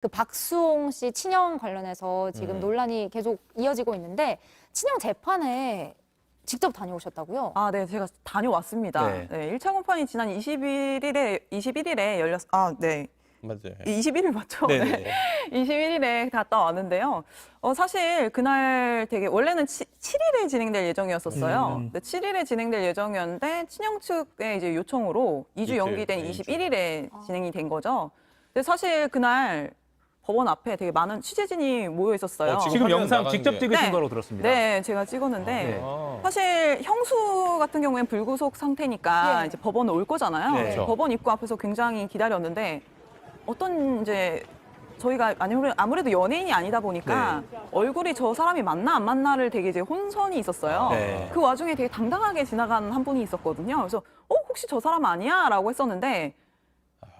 그 박수홍 씨 친형 관련해서 지금 논란이 계속 이어지고 있는데 친형 재판에 직접 다녀오셨다고요? 아, 네, 제가 다녀왔습니다. 네. 네, 1차 공판이 지난 21일에 열렸. 아, 네. 맞아요. 21일 맞죠? 네네. 21일에 갔다 왔는데요. 사실 그날 되게 원래는 7일에 진행될 예정이었었어요. 근데 7일에 진행될 예정이었는데 친형 측의 이제 요청으로 2주 이틀, 연기된 네, 21일에 진행이 된 거죠. 근데 사실 그날 법원 앞에 되게 많은 취재진이 모여 있었어요. 지금 화면 영상 나가는 직접 게- 찍으신 네. 거로 들었습니다. 네, 제가 찍었는데 네. 아. 사실 형수 같은 경우에는 불구속 상태니까 예. 이제 법원에 올 거잖아요. 네. 그래서 법원 입구 앞에서 굉장히 기다렸는데 어떤 이제 저희가 아무래도 연예인이 아니다 보니까 얼굴이 저 사람이 맞나 안 맞나를 되게 이제 혼선이 있었어요. 네. 그 와중에 되게 당당하게 지나간 한 분이 있었거든요. 그래서 혹시 저 사람 아니야? 라고 했었는데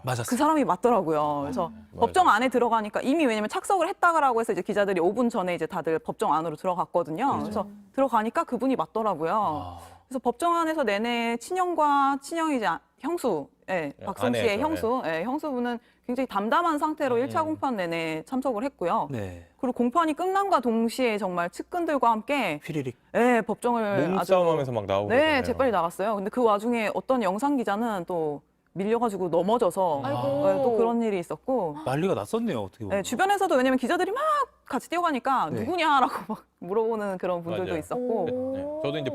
맞았어요. 그 사람이 맞더라고요. 그래서 법정 안에 들어가니까 이미 왜냐면 착석을 했다라고 해서 이제 기자들이 5분 전에 이제 다들 법정 안으로 들어갔거든요. 그래서 들어가니까 그분이 맞더라고요. 그래서 법정 안에서 내내 친형과 친형이제 형수, 예, 박성 씨의 아내죠, 형수, 예, 형수분은 굉장히 담담한 상태로 1차 공판 내내 참석을 했고요. 네. 그리고 공판이 끝남과 동시에 정말 측근들과 함께 휘리릭. 예, 법정을 몸싸움하면서 막 나오고 네, 그러잖아요. 재빨리 나갔어요. 근데 그 와중에 어떤 영상 기자는 또 밀려가지고 넘어져서 아이고. 또 그런 일이 있었고 난리가 났었네요. 어떻게 보면. 네, 주변에서도 왜냐면 기자들이 막 같이 뛰어가니까 네. 누구냐라고 막 물어보는 그런 분들도 맞아요. 있었고 네. 저도 이제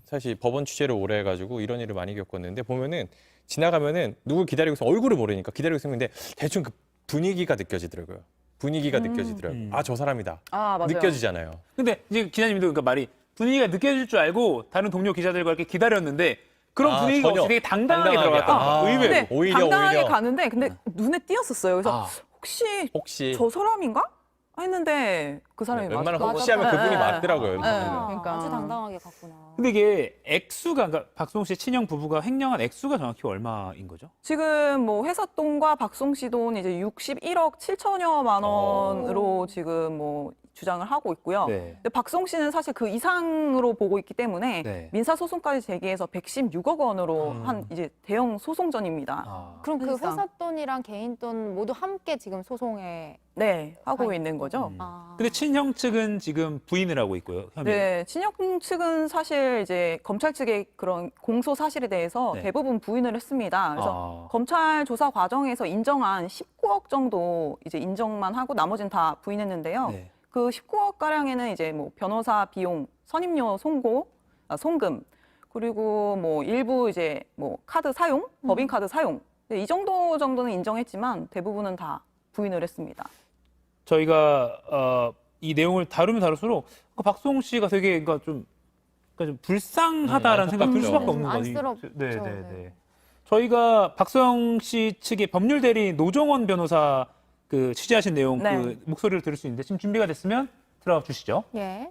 사실 법원 취재를 오래 해가지고 이런 일을 많이 겪었는데 보면은 지나가면은 누굴 기다리고 있으면 얼굴을 모르니까 기다리고 있으면 대충 그 분위기가 느껴지더라고요. 분위기가 느껴지더라고요. 아, 저 사람이다. 아, 맞아요. 느껴지잖아요. 근데 이제 기자님도 그러니까 말이 분위기가 느껴질 줄 알고 다른 동료 기자들과 이렇게 기다렸는데 그런 아, 분위기가 전혀. 없이 되게 당당하게 당당하게. 들어갔다. 아. 의외로. 근데 오히려, 당당하게 오히려. 가는데 근데 눈에 띄었었어요. 그래서 아. 혹시 혹시 저 사람인가? 했는데 그 사람이 웬만하면 맞더라고요. 혹시하면 그분이 네. 맞더라고요. 그러니까. 아주 당당하게 갔구나. 근데 이게 액수가 그러니까 박수홍 씨 친형 부부가 횡령한 액수가 정확히 얼마인 거죠? 지금 뭐 회사 돈과 박송 씨 돈 이제 61억 7천여만 원으로 지금 뭐 주장을 하고 있고요. 네. 근데 박송 씨는 사실 그 이상으로 보고 있기 때문에 네. 민사 소송까지 제기해서 116억 원으로 한 이제 대형 소송전입니다. 아. 그럼 그 사실상. 회사 돈이랑 개인 돈 모두 함께 지금 소송에 네, 하고 아, 있는 거죠. 아. 근데 친형 측은 지금 부인을 하고 있고요. 혐의. 네, 친형 측은 사실 이제 검찰 측의 그런 공소 사실에 대해서 네. 대부분 부인을 했습니다. 그래서 아. 검찰 조사 과정에서 인정한 19억 정도 이제 인정만 하고 나머지는 다 부인했는데요. 네. 그 19억 가량에는 이제 뭐 변호사 비용, 선임료 송금, 그리고 뭐 일부 이제 뭐 카드 사용, 법인 카드 사용 이 정도는 인정했지만 대부분은 다 부인을 했습니다. 저희가 이 내용을 다루면 다룰수록 박수홍 씨가 되게 그러니까 좀 불쌍하다라는 생각이 들 수밖에 없는 거죠. 안쓰럽죠. 네, 네, 네. 저희가 박수홍 씨 측의 법률 대리인 노정원 변호사 그 취재하신 내용 네. 그 목소리를 들을 수 있는데 지금 준비가 됐으면 들어가 주시죠. 예.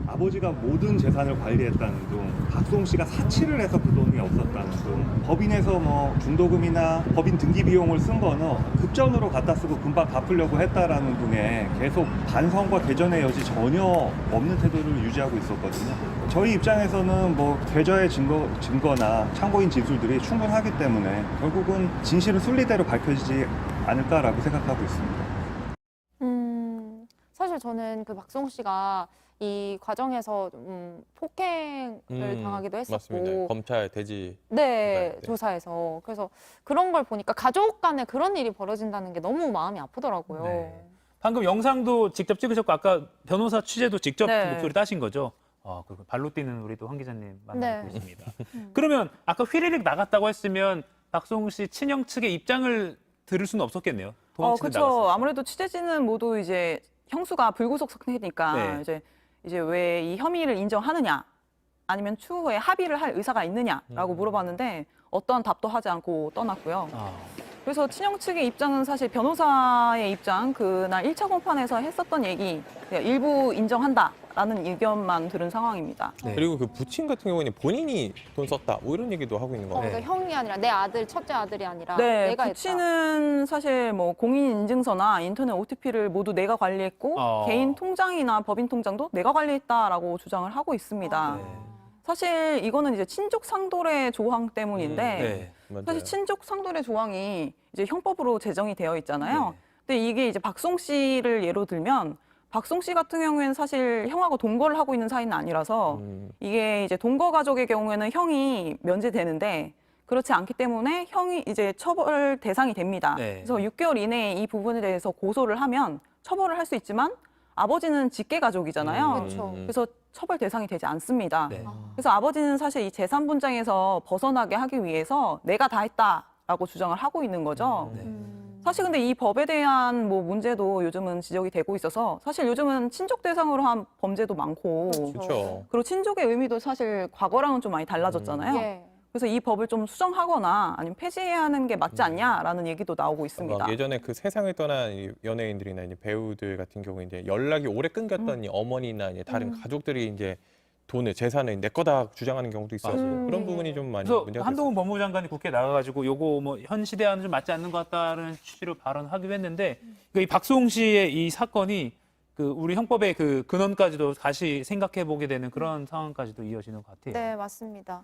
아버지가 모든 재산을 관리했다는 둥, 박수홍 씨가 사치를 해서 그 돈이 없었다는 둥, 법인에서 뭐 중도금이나 법인 등기 비용을 쓴 거는 급전으로 갖다 쓰고 금방 갚으려고 했다라는 둥에 계속 반성과 개전의 여지 전혀 없는 태도를 유지하고 있었거든요. 저희 입장에서는 뭐 계좌의 증거나 참고인 진술들이 충분하기 때문에 결국은 진실은 순리대로 밝혀지지 않을까라고 생각하고 있습니다. 사실 저는 그 박수홍 씨가 이 과정에서 폭행을 당하기도 했었고, 맞습니다. 검찰 대지. 네, 네. 조사에서. 그래서 그런 걸 보니까 가족 간에 그런 일이 벌어진다는 게 너무 마음이 아프더라고요. 네. 방금 영상도 직접 찍으셨고 아까 변호사 취재도 직접 네. 목소리 따신 거죠? 그리고 발로 뛰는 우리 또 황 기자님 만나고 네. 있습니다. 그러면 아까 휘리릭 나갔다고 했으면 박수홍 씨 친형 측의 입장을 들을 수는 없었겠네요. 도망치는 그렇죠. 나갔으니까. 아무래도 취재진은 모두 이제 형수가 불구속 상태니까 네. 이제 왜 이 혐의를 인정하느냐, 아니면 추후에 합의를 할 의사가 있느냐라고 물어봤는데 어떠한 답도 하지 않고 떠났고요. 아. 그래서 친형 측의 입장은 사실 변호사의 입장, 그날 1차 공판에서 했었던 얘기 그냥 일부 인정한다라는 의견만 들은 상황입니다. 네. 그리고 그 부친 같은 경우는 본인이 돈 썼다 뭐 이런 얘기도 하고 있는 거 같아요. 그러니까 형이 아니라 내 아들, 첫째 아들이 아니라 네, 내가 했다. 부친은 사실 뭐 공인인증서나 인터넷 OTP를 모두 내가 관리했고 개인 통장이나 법인 통장도 내가 관리했다라고 주장을 하고 있습니다. 네. 사실 이거는 이제 친족 상돌의 조항 때문인데 네. 맞아요. 사실 친족 상돌의 조항이 이제 형법으로 제정이 되어 있잖아요. 네. 근데 이게 이제 박송 씨를 예로 들면 박송 씨 같은 경우에는 사실 형하고 동거를 하고 있는 사이는 아니라서 이게 이제 동거 가족의 경우에는 형이 면제되는데 그렇지 않기 때문에 형이 이제 처벌 대상이 됩니다. 네. 그래서 6개월 이내에 이 부분에 대해서 고소를 하면 처벌을 할 수 있지만 아버지는 직계 가족이잖아요. 그렇죠. 그래서 처벌 대상이 되지 않습니다. 네. 그래서 아버지는 사실 이 재산 분쟁에서 벗어나게 하기 위해서 내가 다 했다라고 주장을 하고 있는 거죠. 네. 사실 근데 이 법에 대한 뭐 문제도 요즘은 지적이 되고 있어서 사실 요즘은 친족 대상으로 한 범죄도 많고 그렇죠. 그리고 친족의 의미도 사실 과거랑은 좀 많이 달라졌잖아요. 예. 그래서 이 법을 좀 수정하거나 아니면 폐지해야 하는 게 맞지 않냐라는 얘기도 나오고 있습니다. 막 예전에 그 세상을 떠난 이 연예인들이나 이제 배우들 같은 경우에 이제 연락이 오래 끊겼던 이 어머니나 이제 다른 가족들이 이제 돈을 재산을 내 거다 주장하는 경우도 있어서 맞아요. 그런 부분이 좀 많이 그래서 문제가 한동훈 법무부 장관이 국회에 나가가지고 요거 뭐 현 시대와는 좀 맞지 않는 것 같다는 취지로 발언하기도 했는데 이 박수홍 씨의 이 사건이 그 우리 형법의 그 근원까지도 다시 생각해 보게 되는 그런 상황까지도 이어지는 것 같아요. 네, 맞습니다.